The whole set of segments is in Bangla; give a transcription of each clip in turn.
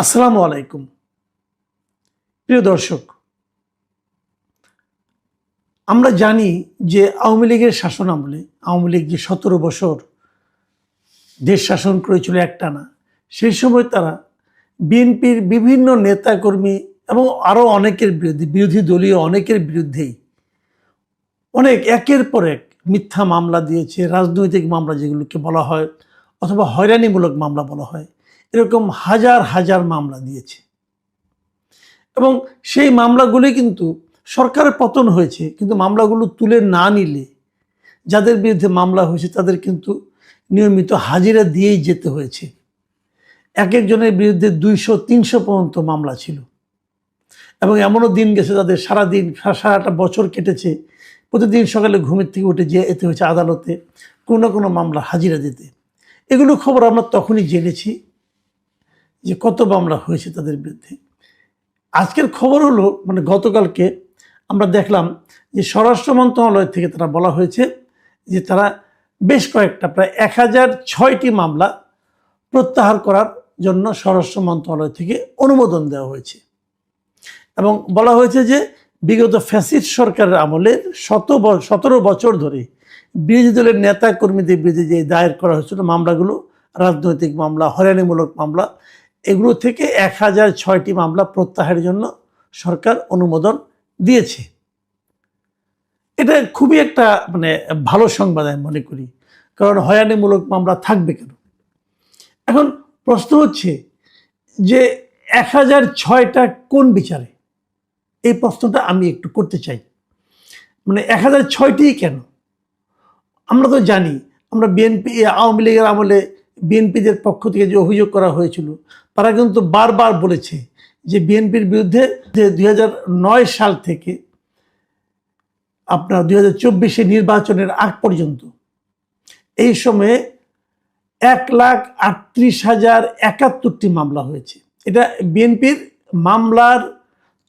আসসালামু আলাইকুম। প্রিয় দর্শক, আমরা জানি যে আওয়ামী লীগের শাসন আমলে আওয়ামী লীগ যে ১৭ বছর দেশ শাসন করেছিল একটানা, সেই সময় তারা বিএনপির বিভিন্ন নেতাকর্মী এবং আরও অনেকের বিরুদ্ধে, বিরোধী দলীয় অনেকের বিরুদ্ধেই অনেক একের পর এক মিথ্যা মামলা দিয়েছে। রাজনৈতিক মামলা যেগুলোকে বলা হয়, অথবা হয়রানিমূলক মামলা বলা হয়, এরকম হাজার হাজার মামলা দিয়েছে। এবং সেই মামলাগুলি কিন্তু সরকারের পতন হয়েছে, কিন্তু মামলাগুলো তুলে না নিলে যাদের বিরুদ্ধে মামলা হয়েছে তাদের কিন্তু নিয়মিত হাজিরা দিয়েই যেতে হয়েছে। এক একজনের বিরুদ্ধে ২০০-৩০০ পর্যন্ত মামলা ছিল। এবং এমনও দিন গেছে তাদের সারাদিন, সারাটা বছর কেটেছে, প্রতিদিন সকালে ঘুমের থেকে উঠে যেতে হয়েছে আদালতে কোনো না কোনো মামলা হাজিরা দিতে। এগুলো খবর আমরা তখনই জেনেছি যে কত মামলা হয়েছে তাদের বিরুদ্ধে। আজকের খবর হলো, গতকালকে আমরা দেখলাম যে স্বরাষ্ট্র মন্ত্রণালয় থেকে তারা বলা হয়েছে যে তারা বেশ কয়েকটা প্রায় ১০০৬টি মামলা প্রত্যাহার করার জন্য স্বরাষ্ট্র মন্ত্রণালয় থেকে অনুমোদন দেওয়া হয়েছে। এবং বলা হয়েছে যে বিগত ফ্যাসিস্ট সরকারের আমলে ১৭ বছর ধরে বিরোধী দলের নেতা কর্মীদের বিরুদ্ধে যে দায়ের করা হয়েছিল মামলাগুলো, রাজনৈতিক মামলা, হয়রানিমূলক মামলা, এগুলো থেকে ১০০৬টি মামলা প্রত্যাহারের জন্য সরকার অনুমোদন দিয়েছে। এটা খুবই একটা ভালো সংবাদ আমি মনে করি, কারণ হয়রানিমূলক মামলা থাকবে কেন। এখন প্রশ্ন হচ্ছে যে ১০০৬টা কোন বিচারে, এই প্রশ্নটা আমি একটু করতে চাই। ১০০৬টিই কেন? আমরা তো জানি, আমরা আওয়ামী লীগের আমলে বিএনপিদের পক্ষ থেকে যে অভিযোগ করা হয়েছিল, তারা কিন্তু বারবার বলেছে যে বিএনপির বিরুদ্ধে ২০০৯ সাল থেকে আপনার ২০২৪ নির্বাচনের আগ পর্যন্ত এই সময়ে ১,৩৮,০৭১টি মামলা হয়েছে। এটা বিএনপির মামলার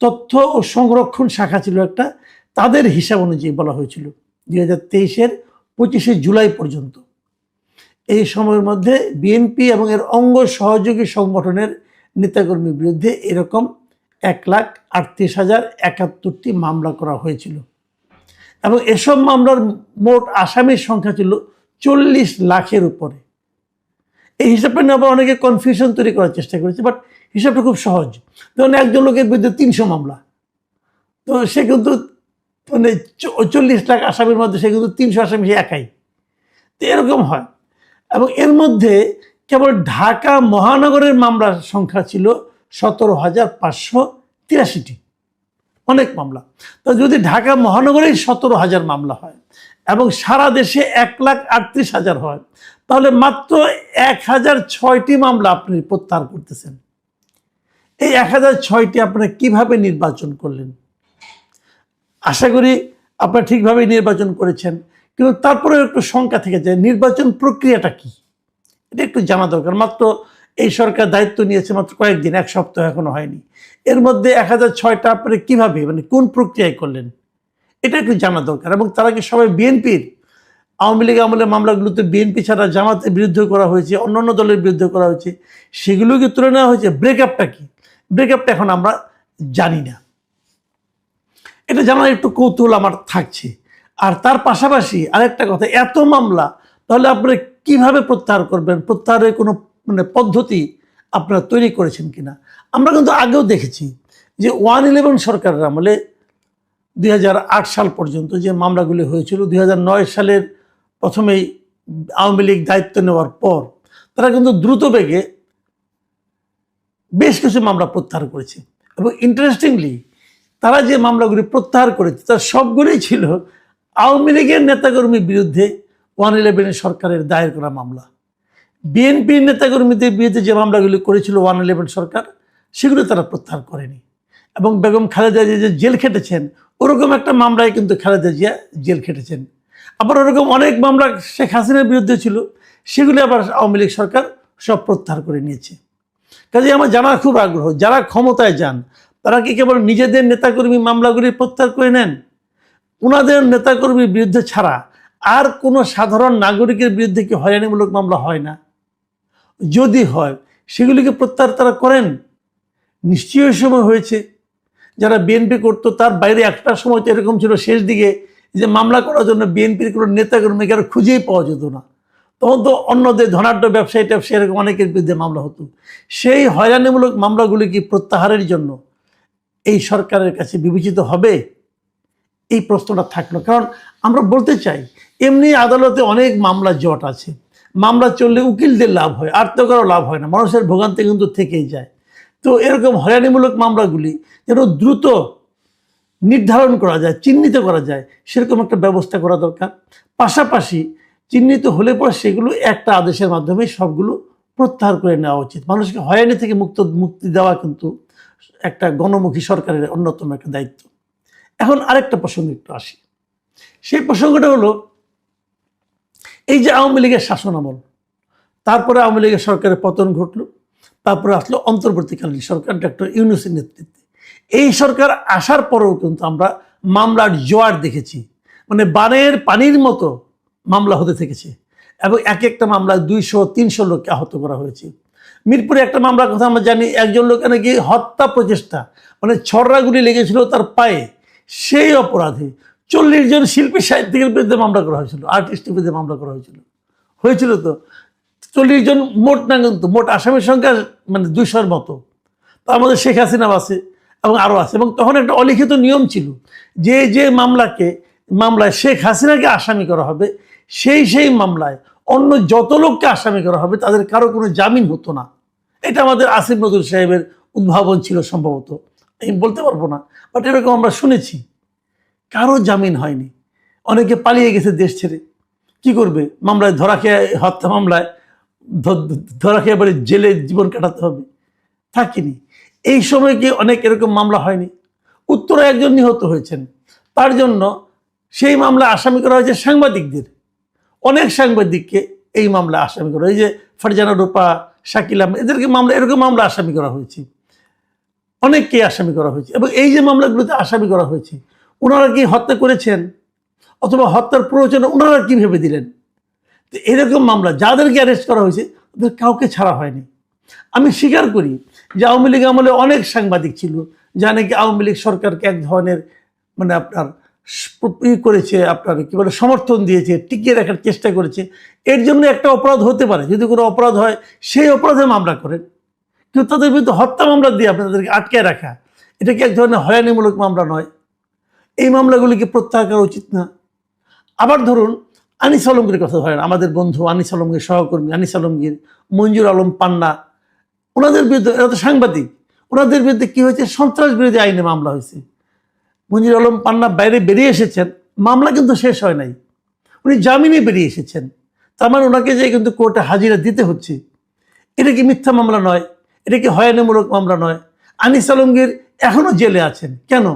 তথ্য ও সংরক্ষণ শাখা ছিল একটা, তাদের হিসাব অনুযায়ী বলা হয়েছিল ২০২৩-এর ২৫শে জুলাই পর্যন্ত। এই সময়ের মধ্যে বিএনপি এবং এর অঙ্গ সহযোগী সংগঠনের নেতাকর্মীর বিরুদ্ধে এরকম ১,৩৮,০৭১টি মামলা করা হয়েছিল। এবং এসব মামলার মোট আসামির সংখ্যা ছিল ৪০ লাখের উপরে। এই হিসাবটা নিয়ে আবার অনেকে কনফিউশন তৈরি করার চেষ্টা করেছে, বাট হিসাবটা খুব সহজ। যেমন একজন লোকের বিরুদ্ধে ৩০০ মামলা, তো সে কিন্তু ৪০ লাখ আসামির মধ্যে সে কিন্তু ৩০০ আসামি সে একাই, তো এরকম হয়। এবং এর মধ্যে কেবল ঢাকা মহানগরের মামলার সংখ্যা ছিল ১৭,৫৮৩টি, অনেক মামলা। তো যদি ঢাকা মহানগরেই ১৭,০০০ মামলা হয় এবং সারা দেশে ১,৩৮,০০০ হয়, তাহলে মাত্র ১০০৬টি মামলা আপনি প্রত্যাহার করতেছেন। এই ১০০৬টি আপনারা কিভাবে নির্বাচন করলেন? আশা করি আপনারা ঠিকভাবে নির্বাচন করেছেন, কিন্তু তারপরেও একটু শঙ্কা থেকে যায় নির্বাচন প্রক্রিয়াটা কি, এটা একটু জানা দরকার। মাত্র এই সরকার দায়িত্ব নিয়েছে মাত্র কয়েকদিন, এক সপ্তাহ এখনো হয়নি। এর মধ্যে ১০০৬টা আপনারা কিভাবে, কোন প্রক্রিয়ায় করলেন, এটা একটু জানা দরকার। এবং তারা কি সবাই বিএনপির? আওয়ামী লীগ আমলে মামলাগুলোতে বিএনপি ছাড়া জামাতের বিরুদ্ধে করা হয়েছে, অন্যান্য দলের বিরুদ্ধে করা হয়েছে, সেগুলোকে তুলে নেওয়া হয়েছে। ব্রেকআপটা কি, ব্রেকআপটা এখন আমরা জানি না। এটা জানার একটু কৌতূহল আমার থাকছে। আর তার পাশাপাশি আরেকটা কথা, এত মামলা তাহলে আপনারা কিভাবে প্রত্যাহার করবেন? প্রত্যাহারের কোনো পদ্ধতি আপনারা তৈরি করেছেন কিনা? আমরা কিন্তু আগেও দেখেছি যে 1-11 সরকারের আমলে ২০০৮ সাল পর্যন্ত যে মামলাগুলি হয়েছিল, ২০০৯ সালের প্রথমেই আওয়ামী লীগ দায়িত্ব নেওয়ার পর তারা কিন্তু দ্রুত বেগে বেশ কিছু মামলা প্রত্যাহার করেছে। এবং ইন্টারেস্টিংলি তারা যে মামলাগুলি প্রত্যাহার করেছে তার সবগুলোই ছিল আওয়ামী লীগের নেতাকর্মীর বিরুদ্ধে 1-11 সরকারের দায়ের করা মামলা। বিএনপির নেতাকর্মীদের বিরুদ্ধে যে মামলাগুলি করেছিল 1-11 সরকার, সেগুলো তারা প্রত্যাহার করেনি। এবং বেগম খালেদা জিয়া যে জেল খেটেছেন, ওরকম একটা মামলায় কিন্তু খালেদা জিয়া জেল খেটেছেন। আবার ওরকম অনেক মামলা শেখ হাসিনার বিরুদ্ধে ছিল, সেগুলি আবার আওয়ামী লীগ সরকার সব প্রত্যাহার করে নিয়েছে। কাজে আমার জানার খুব আগ্রহ, যারা ক্ষমতায় যান তারা কি কেবল নিজেদের নেতাকর্মী মামলাগুলি প্রত্যাহার করে নেন? ওনাদের নেতাকর্মীর বিরুদ্ধে ছাড়া আর কোনো সাধারণ নাগরিকের বিরুদ্ধে কি হয়রানিমূলক মামলা হয় না? যদি হয়, সেগুলিকে প্রত্যাহার তারা করেন? নিশ্চয়ই ওই সময় হয়েছে। যারা বিএনপি করতো তার বাইরে একটা সময় তো এরকম ছিল, শেষ দিকে যে মামলা করার জন্য বিএনপির কোনো নেতাকর্মীকে আর খুঁজেই পাওয়া যেত না। তখন তো অন্যদের ধনাঢ্য ব্যবসায়ী ট্যাবসায়ী এরকম অনেকের বিরুদ্ধে মামলা হতো। সেই হয়রানিমূলক মামলাগুলি কি প্রত্যাহারের জন্য এই সরকারের কাছে বিবেচিত হবে? এই প্রশ্নটা থাকলো। কারণ আমরা বলতে চাই, এমনি আদালতে অনেক মামলা জট আছে, মামলা চললে উকিলদের লাভ হয়, আর তো কারো লাভ হয় না, মানুষের ভোগান্তি কিন্তু থেকেই যায়। তো এরকম হয়রানিমূলক মামলাগুলি যেন দ্রুত নির্ধারণ করা যায়, চিহ্নিত করা যায়, সেরকম একটা ব্যবস্থা করা দরকার। পাশাপাশি চিহ্নিত হলে পর সেগুলো একটা আদেশের মাধ্যমে সবগুলো প্রত্যাহার করে নেওয়া উচিত। মানুষকে হয়রানি থেকে মুক্তি দেওয়া কিন্তু একটা গণমুখী সরকারের অন্যতম একটা দায়িত্ব। এখন আরেকটা প্রসঙ্গে একটু আসি। সেই প্রসঙ্গটা হলো, এই যে আওয়ামী লীগের শাসন আমল, তারপরে আওয়ামী লীগের সরকারের পতন ঘটলো, তারপরে আসলো অন্তর্বর্তীকালীন সরকার ডক্টর ইউনূসের নেতৃত্বে। এই সরকার আসার পরেও কিন্তু আমরা মামলার জোয়ার দেখেছি, মানে বানের পানির মতো মামলা হতে থেকেছে, এবং এক একটা মামলায় 200-300 লোককে আহত করা হয়েছে। মিরপুরে একটা মামলার কথা আমরা জানি, একজন লোক নাকি হত্যা প্রচেষ্টা, মানে ছড়রাগুলি লেগেছিল তার পায়ে, সেই অপরাধে 40 জন শিল্পী সাহিত্যিকের বিরুদ্ধে মামলা করা হয়েছিল, আর্টিস্টের বিরুদ্ধে মামলা করা হয়েছিল তো 40 জন মোট না, কিন্তু মোট আসামির সংখ্যা মানে 200-র মতো। তার মধ্যে শেখ হাসিনাও আছে এবং আরও আছে। এবং তখন একটা অলিখিত নিয়ম ছিল যে যে মামলায় শেখ হাসিনাকে আসামি করা হবে, সেই মামলায় অন্য যত লোককে আসামি করা হবে তাদের কারো কোনো জামিন হতো না। এটা আমাদের আসিফ নজরুল সাহেবের উদ্ভাবন ছিল সম্ভবত, আমি বলতে পারবো না, বাট এরকম আমরা শুনেছি। কারো জামিন হয়নি, অনেকে পালিয়ে গেছে দেশ ছেড়ে। কি করবে? মামলায় ধরা খেয়ে, হত্যা মামলায় ধরা খেয়ে বলে জেলে জীবন কাটাতে হবে, থাকিনি। এই সময় কি অনেক এরকম মামলা হয়নি? উত্তরে একজন নিহত হয়েছেন, তার জন্য সেই মামলা আসামি করা হয়েছে সাংবাদিকদের, অনেক সাংবাদিককে এই মামলা আসামি করা, এই যে ফারজানা রূপা, শাকিল আহমেদ, এদেরকে মামলা, এরকম মামলা আসামি করা হয়েছে, অনেককে আসামি করা হয়েছে। এবং এই যে মামলাগুলোতে আসামি করা হয়েছে, ওনারা কি হত্যা করেছেন অথবা হত্যার প্ররোচনা ওনারা কি ভেবে দিলেন? তো এরকম মামলা যাদেরকে অ্যারেস্ট করা হয়েছে ওদের কাউকে ছাড়া হয়নি। আমি স্বীকার করি যে আওয়ামী লীগ আমলে অনেক সাংবাদিক ছিল যা নাকি আওয়ামী লীগ সরকারকে এক ধরনের মানে আপনার করেছে, আপনার কি বলে সমর্থন দিয়েছে, টিকিয়ে রাখার চেষ্টা করেছে। এর জন্য একটা অপরাধ হতে পারে, যদি কোনো অপরাধ হয় সেই অপরাধে মামলা করেন, কিন্তু তাদের বিরুদ্ধে হত্যা মামলা দিয়ে আপনি তাদেরকে আটকে রাখা, এটা কি এক ধরনের হয়রানিমূলক মামলা নয়? এই মামলাগুলিকে প্রত্যাহার করা উচিত না? আবার ধরুন আনিস আলমগীর কথা ধরেন, আমাদের বন্ধু আনিস আলমগীর, সহকর্মী আনিস আলমগীর, মঞ্জুর আলম পান্না, ওনাদের বিরুদ্ধে, এরা তো সাংবাদিক, ওনাদের বিরুদ্ধে কি হয়েছে? সন্ত্রাস বিরোধী আইনে মামলা হয়েছে। মঞ্জুর আলম পান্না বাইরে বেরিয়ে এসেছেন, মামলা কিন্তু শেষ হয় নাই, উনি জামিনে বেরিয়ে এসেছেন, তার মানে ওনাকে যে কিন্তু কোর্টে হাজিরা দিতে হচ্ছে। এটা কি মিথ্যা মামলা নয়? এটা কি হয়রানিমূলক মামলা নয়? আনিস আলমগীর এখনো জেলে আছেন কেন?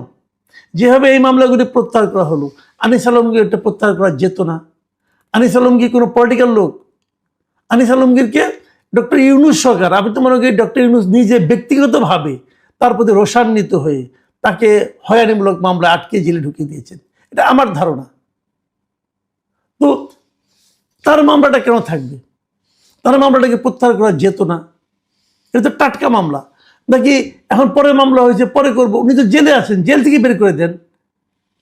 যেভাবে এই মামলাগুলি প্রত্যাহার করা হলো, আনিস আলমগীর এটা প্রত্যাহার করা যেত না? আনিস আলমগীর কোনো পলিটিক্যাল লোক? আনিস আলমগীরকে ডক্টর ইউনূস সরকার, আমি তো মনে করি ডক্টর ইউনূস নিজে ব্যক্তিগতভাবে তার প্রতি রোষান্বিত হয়ে তাকে হয়রানিমূলক মামলা আটকে জেলে ঢুকিয়ে দিয়েছেন, এটা আমার ধারণা। তো তার মামলাটা কেন থাকবে? তার মামলাটাকে প্রত্যাহার করা যেত না? এটা তো টাটকা মামলা, নাকি এখন পরে মামলা হয়েছে পরে করবো? উনি তো জেলে আছেন, জেল থেকে বের করে দেন,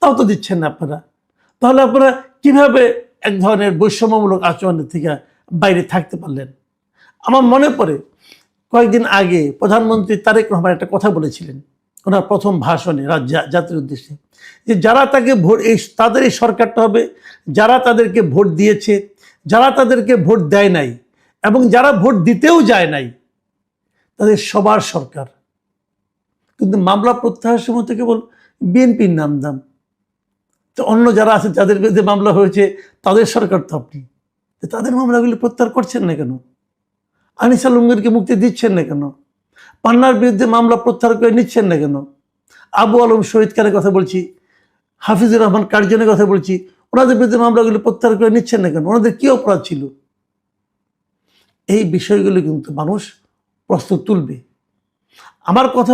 তাও তো দিচ্ছেন না আপনারা। তাহলে আপনারা কিভাবে এক ধরনের বৈষম্যমূলক আচরণের থেকে বাইরে থাকতে পারলেন? আমার মনে পড়ে কয়েকদিন আগে প্রধানমন্ত্রী তারেক রহমান একটা কথা বলেছিলেন ওনার প্রথম ভাষণে জাতির উদ্দেশ্যে, যে যারা তাকে ভোট, তাদের এই সরকারটা হবে যারা তাদেরকে ভোট দিয়েছে, যারা তাদেরকে ভোট দেয় নাই এবং যারা ভোট দিতেও যায় নাই, তাদের সবার সরকার। কিন্তু মামলা প্রত্যাহারের সময় তো কেবল বিএনপির নাম দাম, তো অন্য যারা আছে যাদের বিরুদ্ধে মামলা হয়েছে তাদের সরকার তো আপনি, তাদের মামলাগুলি প্রত্যাহার করছেন না কেন? আনিস আলমগীরকে মুক্তি দিচ্ছেন না কেন? পান্নার বিরুদ্ধে মামলা প্রত্যাহার করে নিচ্ছেন না কেন? আবু আলম শহীদ খানের কথা বলছি, হাফিজুর রহমান কার্জনের কথা বলছি, ওনাদের বিরুদ্ধে মামলাগুলি প্রত্যাহার করে নিচ্ছেন না কেন? ওনাদের কি অপরাধ ছিল? এই বিষয়গুলো কিন্তু মানুষ প্রশ্ন তুলবে। আমার কথা